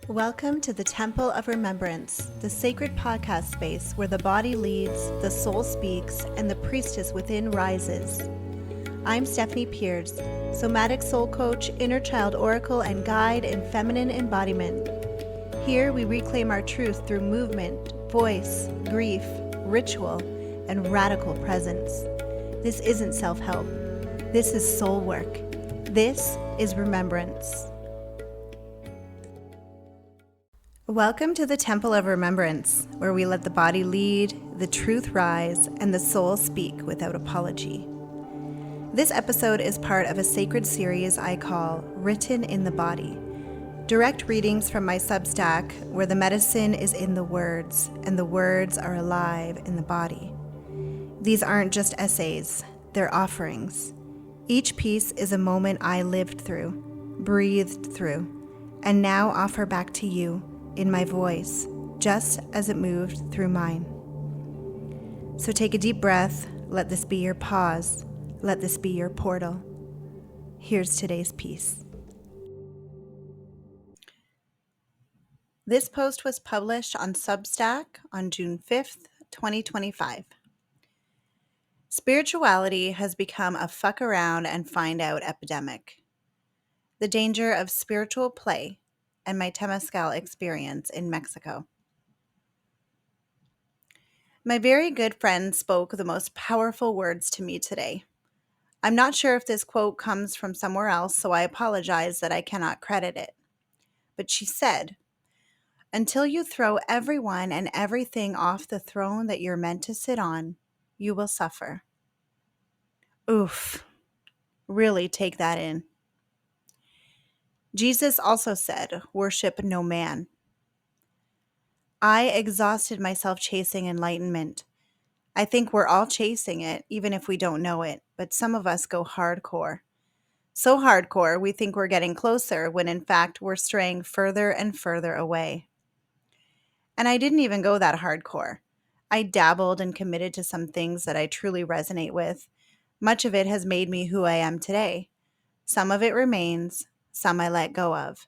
Welcome to the Temple of Remembrance, the sacred podcast space where the body leads, the soul speaks, and the priestess within rises. I'm Stephanie Pierce, somatic soul coach, inner child oracle, and guide in feminine embodiment. Here we reclaim our truth through movement, voice, grief, ritual, and radical presence. This isn't self-help. This is soul work. This is remembrance. Welcome to the Temple of Remembrance, where we let the body lead, the truth rise, and the soul speak without apology. This episode is part of a sacred series I call Written in the Body. Direct readings from my Substack, where the medicine is in the words, and the words are alive in the body. These aren't just essays, they're offerings. Each piece is a moment I lived through, breathed through, and now offer back to you in my voice, just as it moved through mine. So take a deep breath, let this be your pause, let this be your portal. Here's today's piece. This post was published on Substack on June 5th, 2025. Spirituality has become a fuck around and find out epidemic. The danger of spiritual play and my Temazcal experience in Mexico. My very good friend spoke the most powerful words to me today. I'm not sure if this quote comes from somewhere else, so I apologize that I cannot credit it. But she said, "Until you throw everyone and everything off the throne that you're meant to sit on, you will suffer." Oof. Really take that in. Jesus also said, "Worship no man." I exhausted myself chasing enlightenment. I think we're all chasing it, even if we don't know it, but some of us go hardcore. So hardcore, we think we're getting closer when in fact we're straying further and further away. And I didn't even go that hardcore. I dabbled and committed to some things that I truly resonate with. Much of it has made me who I am today. Some of it remains, some I let go of.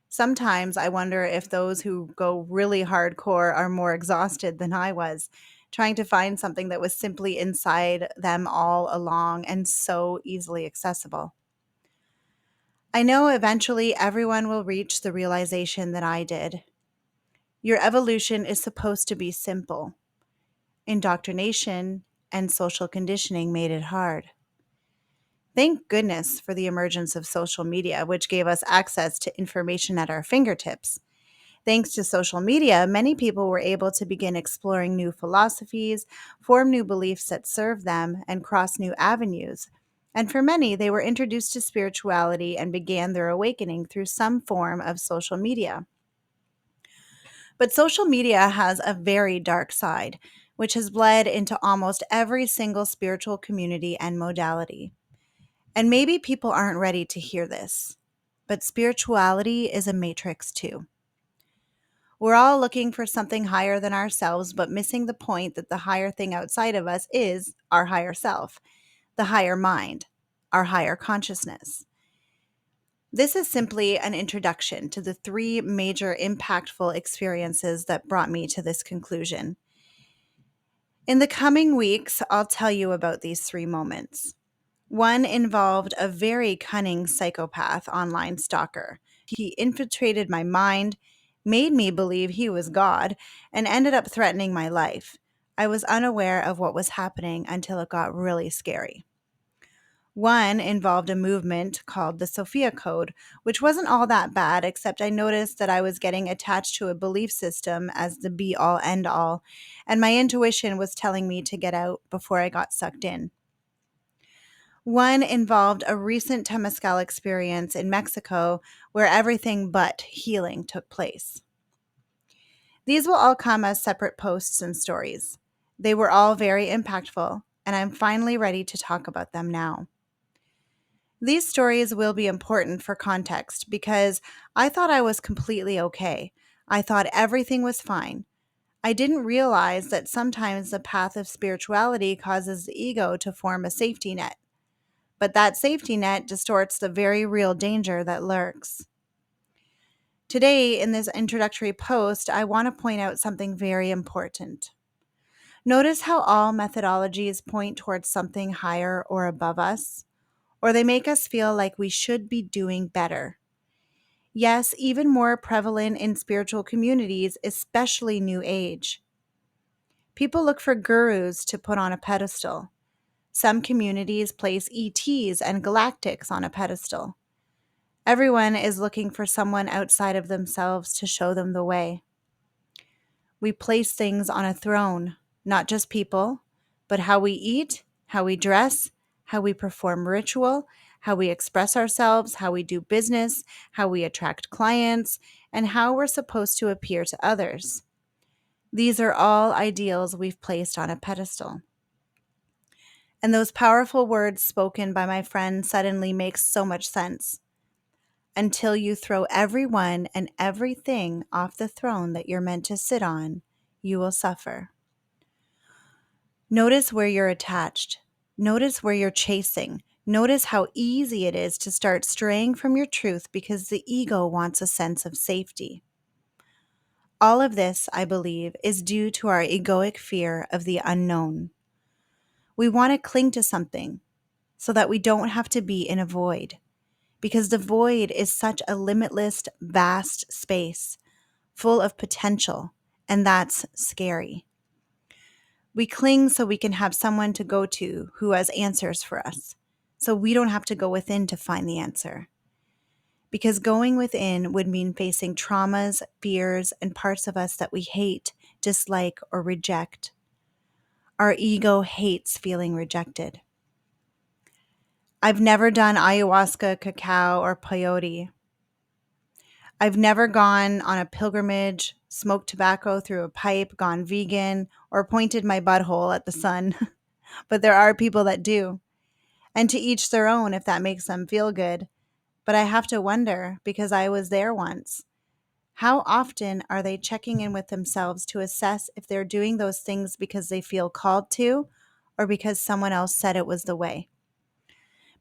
Sometimes I wonder if those who go really hardcore are more exhausted than I was, trying to find something that was simply inside them all along and so easily accessible. I know eventually everyone will reach the realization that I did. Your evolution is supposed to be simple. Indoctrination and social conditioning made it hard. Thank goodness for the emergence of social media, which gave us access to information at our fingertips. Thanks to social media, many people were able to begin exploring new philosophies, form new beliefs that serve them, and cross new avenues. And for many, they were introduced to spirituality and began their awakening through some form of social media. But social media has a very dark side, which has bled into almost every single spiritual community and modality. And maybe people aren't ready to hear this, but spirituality is a matrix too. We're all looking for something higher than ourselves, but missing the point that the higher thing outside of us is our higher self, the higher mind, our higher consciousness. This is simply an introduction to the three major impactful experiences that brought me to this conclusion. In the coming weeks, I'll tell you about these three moments. One involved a very cunning psychopath online stalker. He infiltrated my mind, made me believe he was God, and ended up threatening my life. I was unaware of what was happening until it got really scary. One involved a movement called the Sophia Code, which wasn't all that bad, except I noticed that I was getting attached to a belief system as the be-all, end-all, and my intuition was telling me to get out before I got sucked in. One involved a recent Temazcal experience in Mexico where everything but healing took place. These will all come as separate posts and stories. They were all very impactful, and I'm finally ready to talk about them now. These stories will be important for context because I thought I was completely okay. I thought everything was fine. I didn't realize that sometimes the path of spirituality causes the ego to form a safety net. But that safety net distorts the very real danger that lurks. Today, in this introductory post, I want to point out something very important. Notice how all methodologies point towards something higher or above us, or they make us feel like we should be doing better. Yes, even more prevalent in spiritual communities, especially New Age. People look for gurus to put on a pedestal. Some communities place ETs and galactics on a pedestal. Everyone is looking for someone outside of themselves to show them the way. We place things on a throne, not just people, but how we eat, how we dress, how we perform ritual, how we express ourselves, how we do business, how we attract clients, and how we're supposed to appear to others. These are all ideals we've placed on a pedestal. And those powerful words spoken by my friend suddenly make so much sense. Until you throw everyone and everything off the throne that you're meant to sit on, you will suffer. Notice where you're attached. Notice where you're chasing. Notice how easy it is to start straying from your truth because the ego wants a sense of safety. All of this, I believe, is due to our egoic fear of the unknown. We want to cling to something so that we don't have to be in a void, because the void is such a limitless, vast space full of potential, and that's scary. We cling so we can have someone to go to who has answers for us, so we don't have to go within to find the answer. Because going within would mean facing traumas, fears, and parts of us that we hate, dislike, or reject. Our ego hates feeling rejected. I've never done ayahuasca, cacao, or peyote. I've never gone on a pilgrimage, smoked tobacco through a pipe, gone vegan, or pointed my butthole at the sun. But there are people that do. And to each their own if that makes them feel good. But I have to wonder, because I was there once, how often are they checking in with themselves to assess if they're doing those things because they feel called to or because someone else said it was the way?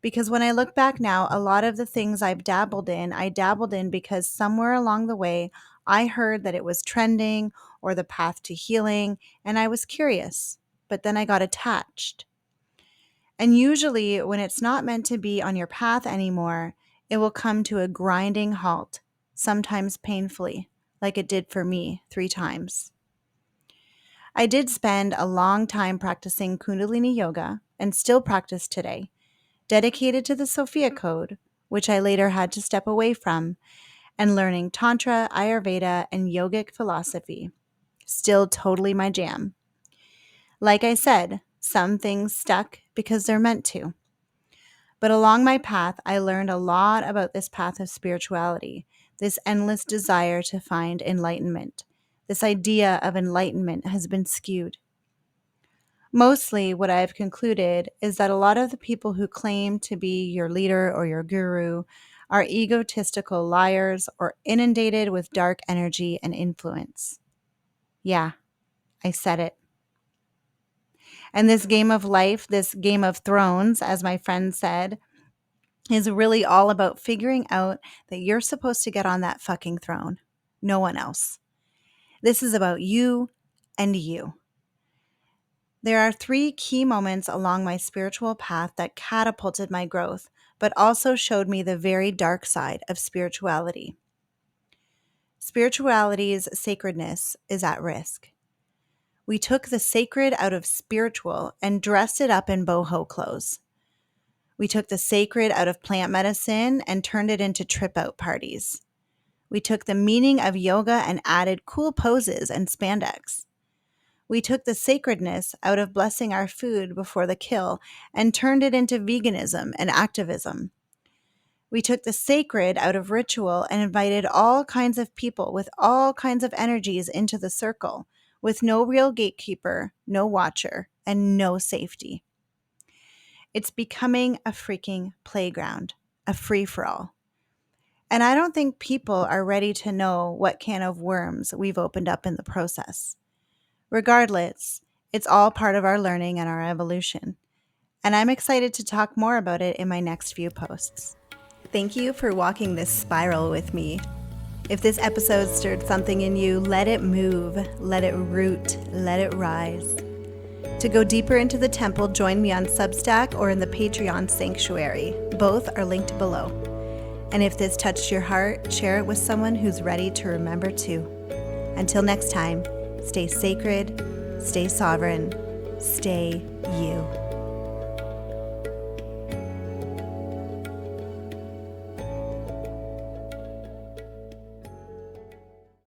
Because when I look back now, a lot of the things I dabbled in because somewhere along the way, I heard that it was trending or the path to healing, and I was curious, but then I got attached. And usually, when it's not meant to be on your path anymore, it will come to a grinding halt, sometimes painfully, like it did for me 3 times. I did spend a long time practicing Kundalini yoga and still practice today, dedicated to the Sophia Code, which I later had to step away from, and learning Tantra, Ayurveda, and yogic philosophy. Still totally my jam. Like I said, some things stuck because they're meant to. But along my path, I learned a lot about this path of spirituality, this endless desire to find enlightenment. This idea of enlightenment has been skewed. Mostly, what I've concluded is that a lot of the people who claim to be your leader or your guru are egotistical liars or inundated with dark energy and influence. Yeah, I said it. And this game of life, this game of thrones, as my friend said, is really all about figuring out that you're supposed to get on that fucking throne. No one else. This is about you and you. There are 3 key moments along my spiritual path that catapulted my growth, but also showed me the very dark side of spirituality. Spirituality's sacredness is at risk. We took the sacred out of spiritual and dressed it up in boho clothes. We took the sacred out of plant medicine and turned it into trip-out parties. We took the meaning of yoga and added cool poses and spandex. We took the sacredness out of blessing our food before the kill and turned it into veganism and activism. We took the sacred out of ritual and invited all kinds of people with all kinds of energies into the circle, with no real gatekeeper, no watcher, and no safety. It's becoming a freaking playground, a free-for-all. And I don't think people are ready to know what can of worms we've opened up in the process. Regardless, it's all part of our learning and our evolution. And I'm excited to talk more about it in my next few posts. Thank you for walking this spiral with me. If this episode stirred something in you, let it move, let it root, let it rise. To go deeper into the temple, join me on Substack or in the Patreon sanctuary. Both are linked below. And if this touched your heart, share it with someone who's ready to remember too. Until next time, stay sacred, stay sovereign, stay you.